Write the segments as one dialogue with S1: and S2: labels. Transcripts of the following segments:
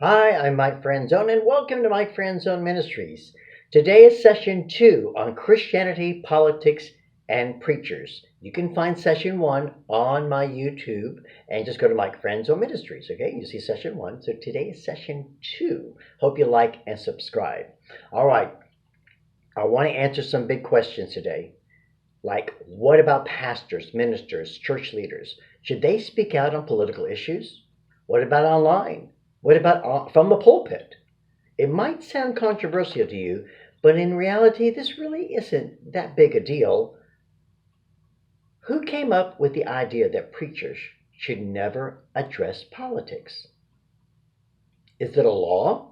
S1: Hi, I'm Mike Franzone, and welcome to Mike Franzone Ministries. Today is session 2 on Christianity, politics, and preachers. You can find session 1 on my YouTube and just go to Mike Franzone Ministries, okay? You see session 1. So today is session 2. Hope you like and subscribe. All right, I want to answer some big questions today. Like, what about pastors, ministers, church leaders? Should they speak out on political issues? What about online? What about from the pulpit? It might sound controversial to you, but in reality, this really isn't that big a deal. Who came up with the idea that preachers should never address politics? Is it a law?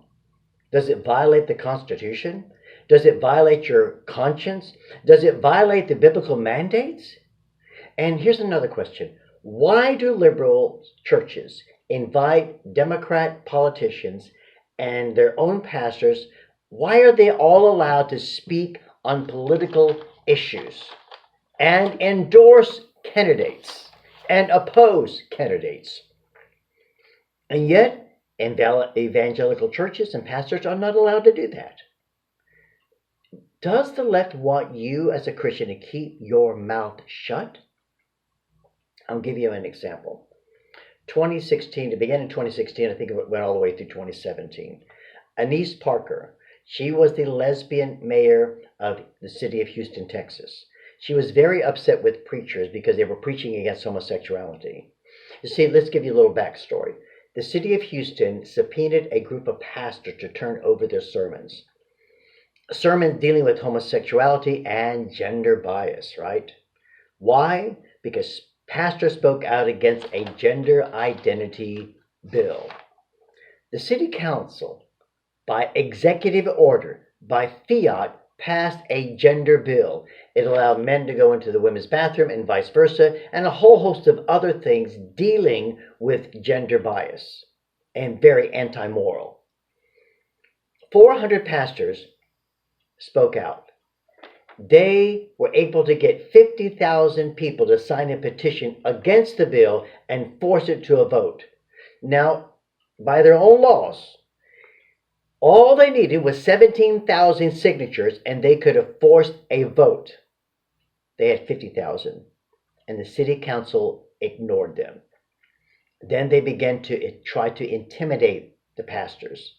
S1: Does it violate the Constitution? Does it violate your conscience? Does it violate the biblical mandates? And here's another question. Why do liberal churches invite Democrat politicians and their own pastors? Why are they all allowed to speak on political issues and endorse candidates and oppose candidates? And yet, evangelical churches and pastors are not allowed to do that. Does the left want you as a Christian to keep your mouth shut? I'll give you an example. 2016, it began in 2016, I think it went all the way through 2017. Anise Parker, she was the lesbian mayor of the city of Houston, Texas. She was very upset with preachers because they were preaching against homosexuality. You see, let's give you a little backstory. The city of Houston subpoenaed a group of pastors to turn over their sermons dealing with homosexuality and gender bias, right? Why? Because pastors spoke out against a gender identity bill. The city council, by executive order, by fiat, passed a gender bill. It allowed men to go into the women's bathroom and vice versa, and a whole host of other things dealing with gender bias and very anti-moral. 400 pastors spoke out. They were able to get 50,000 people to sign a petition against the bill and force it to a vote. Now, by their own laws, all they needed was 17,000 signatures and they could have forced a vote. They had 50,000 and the city council ignored them. Then they began to try to intimidate the pastors.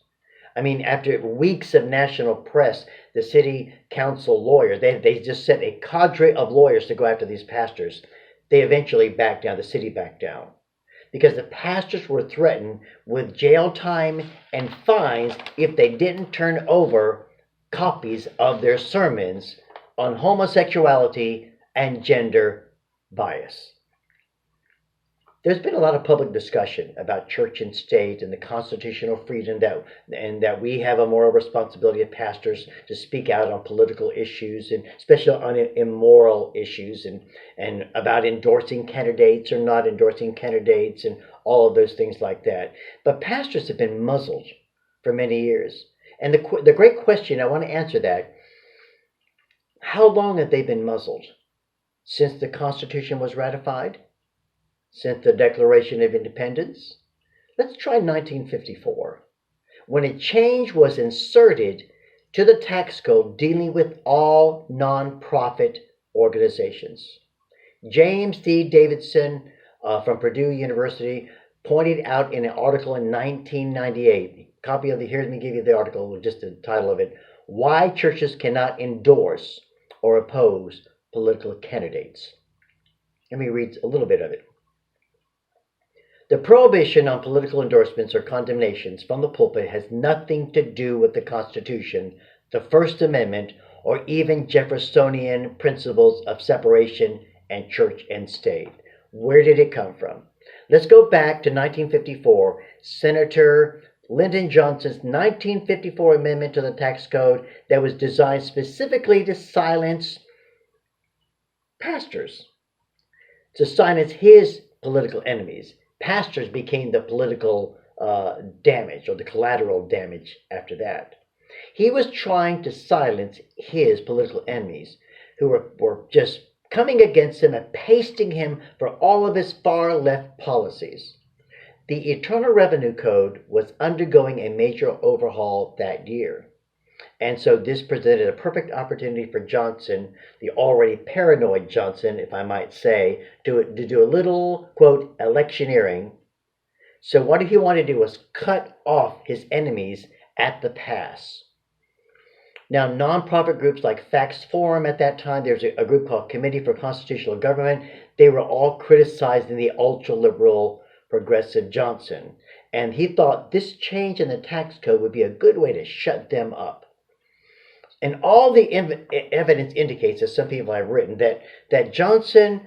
S1: I mean, after weeks of national press, the city council lawyers, they just sent a cadre of lawyers to go after these pastors. They eventually backed down, the city backed down, because the pastors were threatened with jail time and fines if they didn't turn over copies of their sermons on homosexuality and gender bias. There's been a lot of public discussion about church and state and the constitutional freedom that we have a moral responsibility of pastors to speak out on political issues, and especially on immoral issues, and about endorsing candidates or not endorsing candidates and all of those things like that. But pastors have been muzzled for many years. And the great question, I want to answer that, how long have they been muzzled? Since the Constitution was ratified? Since the Declaration of Independence? Let's try 1954, when a change was inserted to the tax code dealing with all nonprofit organizations. James D. Davidson from Purdue University pointed out in an article in 1998, let me give you the article, just the title of it, Why Churches Cannot Endorse or Oppose Political Candidates. Let me read a little bit of it. The prohibition on political endorsements or condemnations from the pulpit has nothing to do with the Constitution, the First Amendment, or even Jeffersonian principles of separation and church and state. Where did it come from? Let's go back to 1954, Senator Lyndon Johnson's 1954 amendment to the tax code that was designed specifically to silence pastors, to silence his political enemies. Pastors became the political damage, or the collateral damage after that. He was trying to silence his political enemies who were just coming against him and pasting him for all of his far left policies. The Internal Revenue Code was undergoing a major overhaul that year. And so this presented a perfect opportunity for Johnson, the already paranoid Johnson, if I might say, to do a little, quote, electioneering. So what he wanted to do was cut off his enemies at the pass. Now, nonprofit groups like Facts Forum at that time, there's a group called Committee for Constitutional Government. They were all criticizing the ultra-liberal progressive Johnson. And he thought this change in the tax code would be a good way to shut them up. And all the evidence indicates, as some people have written, that Johnson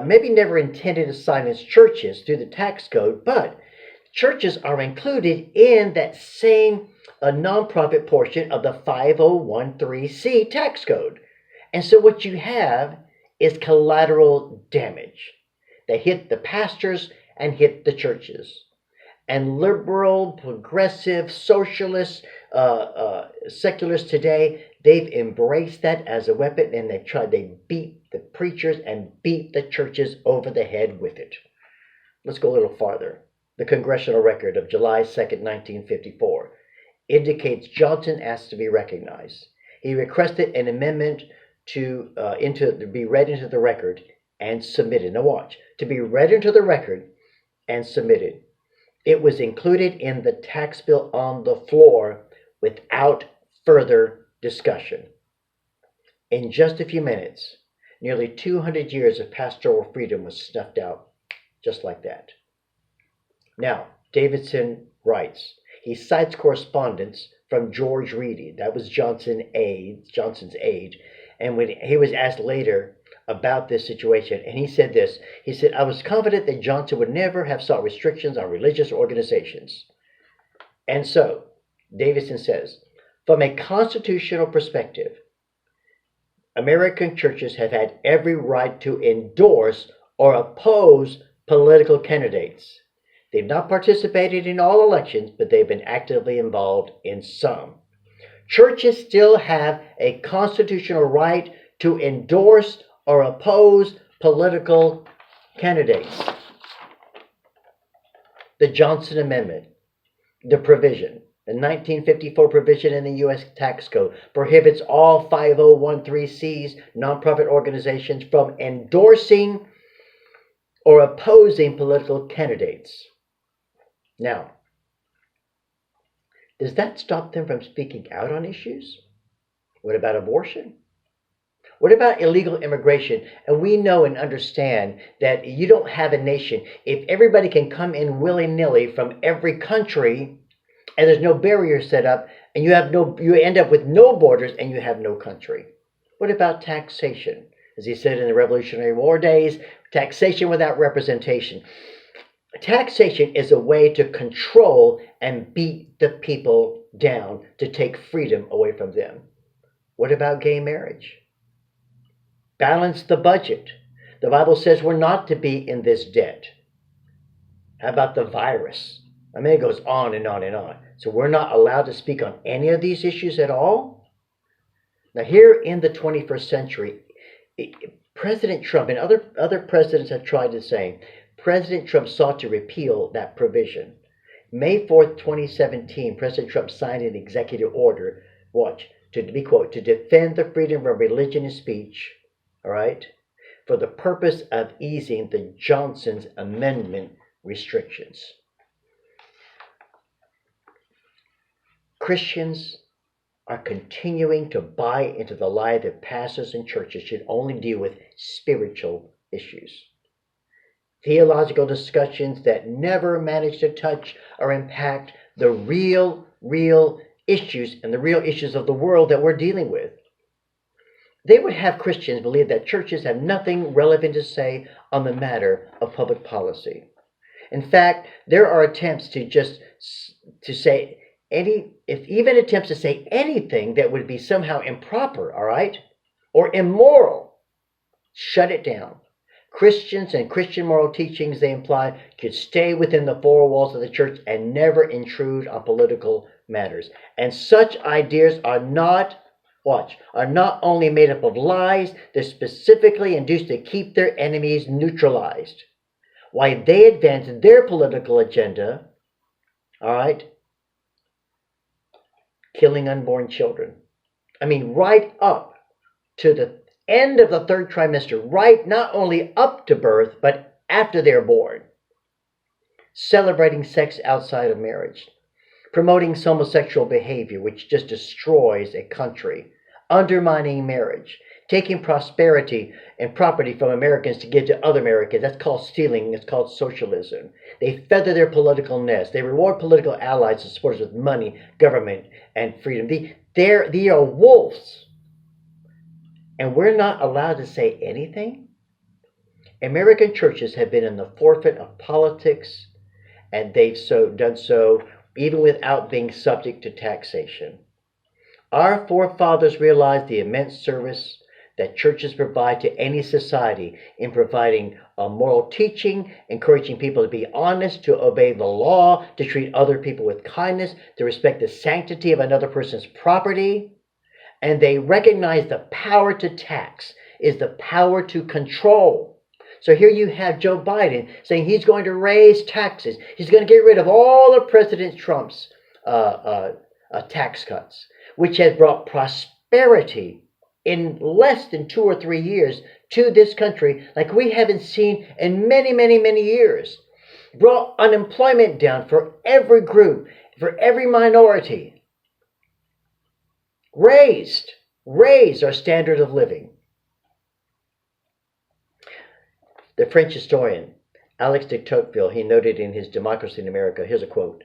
S1: maybe never intended to silence churches through the tax code, but churches are included in that same nonprofit portion of the 5013C tax code. And so what you have is collateral damage. They hit the pastors and hit the churches. And liberal, progressive, socialist, secularists today, they've embraced that as a weapon, and they beat the preachers and beat the churches over the head with it. Let's go a little farther. The congressional record of July 2nd, 1954 indicates Johnson asked to be recognized. He requested an amendment to be read into the record and submitted. Now watch, to be read into the record and submitted. It was included in the tax bill on the floor without further discussion. In just a few minutes, nearly 200 years of pastoral freedom was snuffed out just like that. Now, Davidson writes, he cites correspondence from George Reedy, that was Johnson's aide, and when he was asked later about this situation, and he said this, he said, I was confident that Johnson would never have sought restrictions on religious organizations. And so, Davidson says, from a constitutional perspective, American churches have had every right to endorse or oppose political candidates. They've not participated in all elections, but they've been actively involved in some. Churches still have a constitutional right to endorse or oppose political candidates. The Johnson Amendment, the provision, the 1954 provision in the U.S. tax code prohibits all 5013Cs, nonprofit organizations, from endorsing or opposing political candidates. Now, does that stop them from speaking out on issues? What about abortion? What about illegal immigration? And we know and understand that you don't have a nation. If everybody can come in willy-nilly from every country, and there's no barrier set up, and you end up with no borders and you have no country. What about taxation? As he said in the Revolutionary War days, taxation without representation. Taxation is a way to control and beat the people down, to take freedom away from them. What about gay marriage? Balance the budget. The Bible says we're not to be in this debt. How about the virus? I mean, it goes on and on and on. So we're not allowed to speak on any of these issues at all? Now here in the 21st century, President Trump and other presidents have tried the same. President Trump sought to repeal that provision. May 4th, 2017, President Trump signed an executive order, to defend the freedom of religion and speech, all right, for the purpose of easing the Johnson's Amendment restrictions. Christians are continuing to buy into the lie that pastors and churches should only deal with spiritual issues. Theological discussions that never manage to touch or impact the real issues and the real issues of the world that we're dealing with. They would have Christians believe that churches have nothing relevant to say on the matter of public policy. In fact, there are attempts to say anything that would be somehow improper, all right, or immoral, shut it down. Christians and Christian moral teachings, they imply, could stay within the four walls of the church and never intrude on political matters. And such ideas are not only made up of lies, they're specifically induced to keep their enemies neutralized. while they advance their political agenda, all right, killing unborn children. I mean, right up to the end of the third trimester, right not only up to birth, but after they're born. Celebrating sex outside of marriage. Promoting homosexual behavior, which just destroys a country. Undermining marriage. Taking prosperity and property from Americans to give to other Americans. That's called stealing. It's called socialism. They feather their political nest. They reward political allies and supporters with money, government, and freedom. They are wolves. And we're not allowed to say anything? American churches have been in the forefront of politics, and they've done so even without being subject to taxation. Our forefathers realized the immense service that churches provide to any society in providing a moral teaching, encouraging people to be honest, to obey the law, to treat other people with kindness, to respect the sanctity of another person's property. And they recognize the power to tax is the power to control. So here you have Joe Biden saying he's going to raise taxes. He's going to get rid of all of President Trump's tax cuts, which has brought prosperity in less than 2 or 3 years to this country like we haven't seen in many, many, many years. Brought unemployment down for every group, for every minority. Raised our standard of living. The French historian Alex de Tocqueville, he noted in his Democracy in America, here's a quote: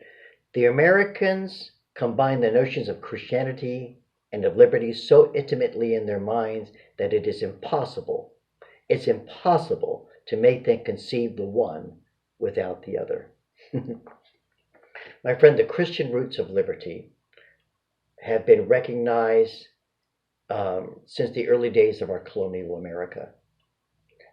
S1: "The Americans combine the notions of Christianity and of liberty so intimately in their minds that it is impossible to make them conceive the one without the other." My friend, the Christian roots of liberty have been recognized since the early days of our colonial America.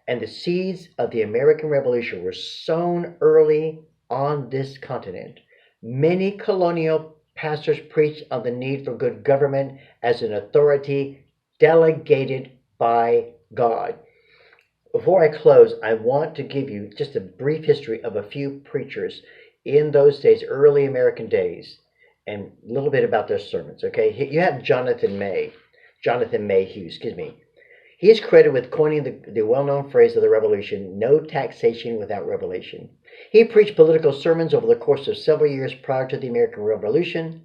S1: And the seeds of the American Revolution were sown early on this continent. Many colonial pastors preached on the need for good government as an authority delegated by God. Before I close, I want to give you just a brief history of a few preachers in those days, early American days, and a little bit about their sermons, okay? You have Jonathan Mayhew. He is credited with coining the well-known phrase of the Revolution, "No taxation without revelation." He preached political sermons over the course of several years prior to the American Revolution,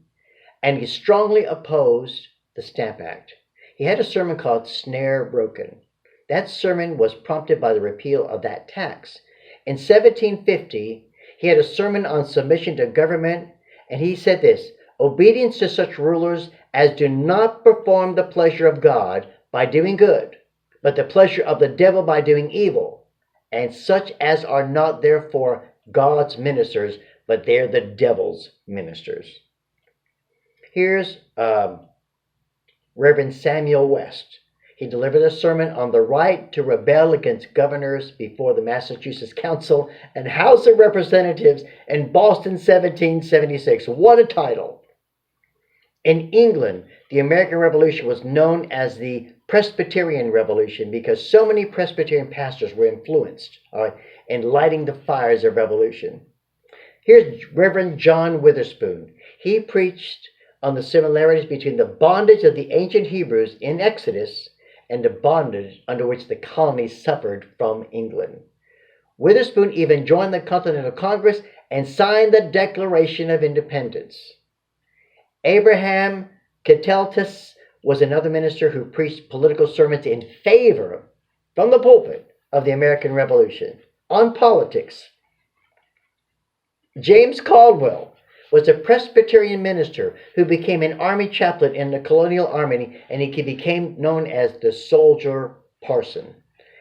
S1: and he strongly opposed the Stamp Act. He had a sermon called "Snare Broken." That sermon was prompted by the repeal of that tax. In 1750, he had a sermon on submission to government, and he said this: "Obedience to such rulers as do not perform the pleasure of God by doing good, but the pleasure of the devil by doing evil, and such as are not therefore God's ministers, but they're the devil's ministers." Here's Reverend Samuel West. He delivered a sermon on the right to rebel against governors before the Massachusetts Council and House of Representatives in Boston, 1776. What a title! In England, the American Revolution was known as the Presbyterian Revolution because so many Presbyterian pastors were influenced in lighting the fires of revolution. Here's Reverend John Witherspoon. He preached on the similarities between the bondage of the ancient Hebrews in Exodus and the bondage under which the colonies suffered from England. Witherspoon even joined the Continental Congress and signed the Declaration of Independence. Abraham Keteltis was another minister who preached political sermons in favor, from the pulpit, of the American Revolution on politics. James Caldwell was a Presbyterian minister who became an army chaplain in the colonial army, and he became known as the soldier parson.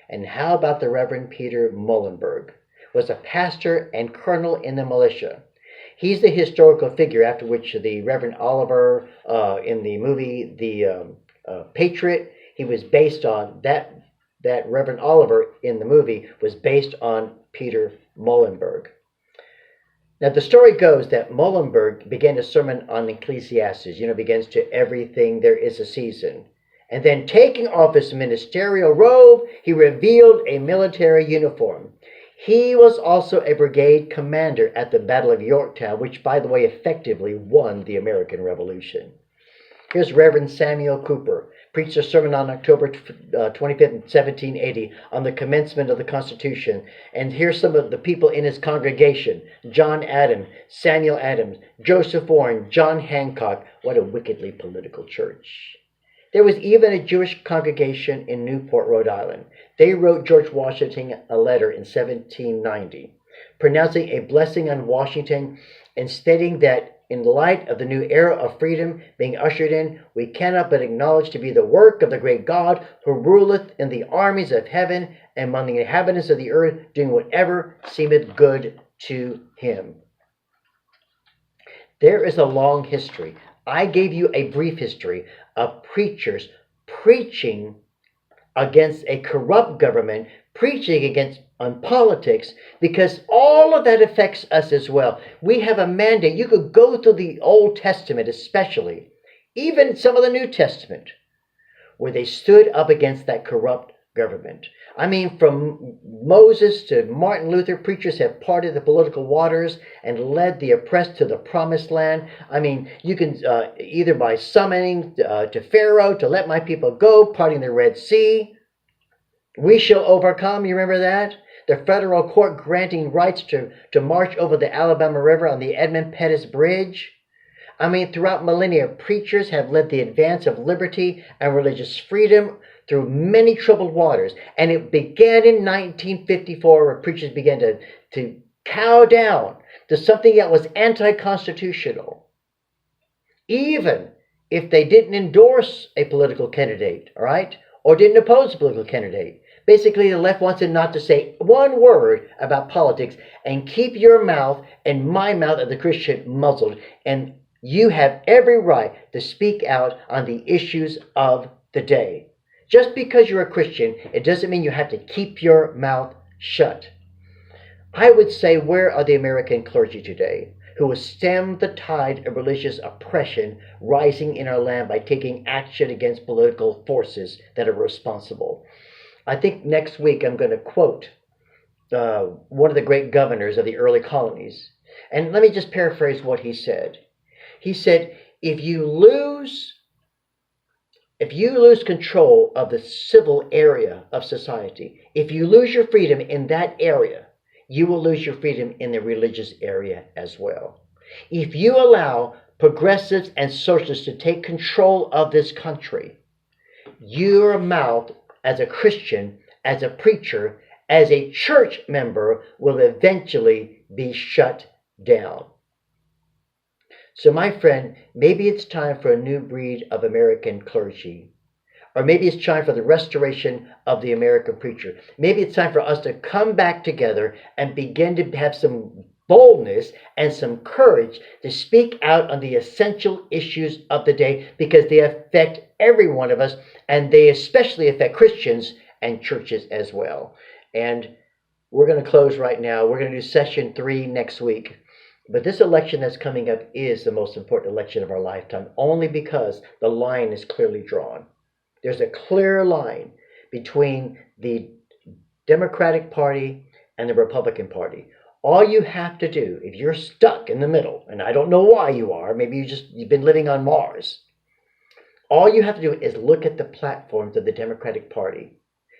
S1: And how about the Reverend Peter Muhlenberg? Was a pastor and colonel in the militia. He's the historical figure after which the Reverend Oliver in the movie The Patriot, he was based on, that Reverend Oliver in the movie was based on Peter Muhlenberg. Now the story goes that Muhlenberg began a sermon on Ecclesiastes, begins to everything there is a season. And then taking off his ministerial robe, he revealed a military uniform. He was also a brigade commander at the Battle of Yorktown, which, by the way, effectively won the American Revolution. Here's Reverend Samuel Cooper, preached a sermon on October 25th, 1780, on the commencement of the Constitution. And here's some of the people in his congregation: John Adams, Samuel Adams, Joseph Warren, John Hancock. What a wickedly political church. There was even a Jewish congregation in Newport, Rhode Island. They wrote George Washington a letter in 1790, pronouncing a blessing on Washington and stating that in light of the new era of freedom being ushered in, we cannot but acknowledge to be the work of the great God who ruleth in the armies of heaven and among the inhabitants of the earth, doing whatever seemeth good to him. There is a long history. I gave you a brief history of preachers preaching against a corrupt government, preaching against on politics, because all of that affects us as well. We have a mandate. You could go through the Old Testament especially, even some of the New Testament, where they stood up against that corrupt government. I mean, from Moses to Martin Luther, preachers have parted the political waters and led the oppressed to the promised land. I mean, you can either by summoning to Pharaoh to let my people go, parting the Red Sea. We shall overcome, you remember that? The federal court granting rights to march over the Alabama River on the Edmund Pettus Bridge. I mean, throughout millennia, preachers have led the advance of liberty and religious freedom through many troubled waters. And it began in 1954, where preachers began to cow down to something that was anti-constitutional, even if they didn't endorse a political candidate, all right, or didn't oppose a political candidate. Basically, the left wants them not to say one word about politics and keep your mouth and my mouth as a Christian muzzled. And you have every right to speak out on the issues of the day. Just because you're a Christian, it doesn't mean you have to keep your mouth shut. I would say, where are the American clergy today who will stem the tide of religious oppression rising in our land by taking action against political forces that are responsible? I think next week I'm going to quote one of the great governors of the early colonies. And let me just paraphrase what he said. He said, if you lose control of the civil area of society, if you lose your freedom in that area, you will lose your freedom in the religious area as well. If you allow progressives and socialists to take control of this country, your mouth as a Christian, as a preacher, as a church member will eventually be shut down. So my friend, maybe it's time for a new breed of American clergy. Or maybe it's time for the restoration of the American preacher. Maybe it's time for us to come back together and begin to have some boldness and some courage to speak out on the essential issues of the day, because they affect every one of us, and they especially affect Christians and churches as well. And we're going to close right now. We're going to do session 3 next week. But this election that's coming up is the most important election of our lifetime, only because the line is clearly drawn. There's a clear line between the Democratic Party and the Republican Party. All you have to do, if you're stuck in the middle, and I don't know why you are, maybe you've been living on Mars, all you have to do is look at the platforms of the Democratic Party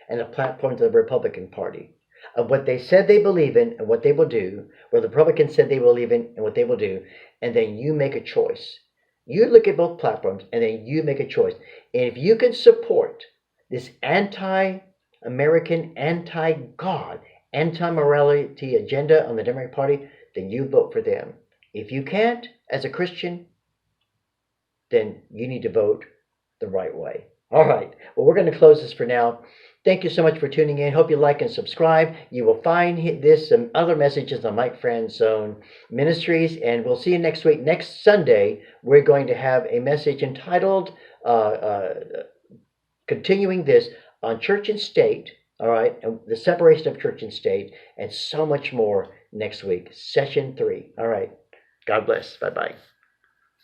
S1: and the platforms of the Republican Party, of what they said they believe in and what they will do, what the Republicans said they believe in and what they will do, and then you make a choice. You look at both platforms and then you make a choice. And if you can support this anti-American, anti-God, anti-morality agenda on the Democratic Party, then you vote for them. If you can't, as a Christian, then you need to vote the right way. All right. Well, we're going to close this for now. Thank you so much for tuning in. Hope you like and subscribe. You will find this and other messages on Mike Franz Zone Ministries, and we'll see you next week. Next Sunday, we're going to have a message entitled Continuing This on Church and State, all right, and the separation of church and state, and so much more next week. Session 3. All right. God bless. Bye-bye.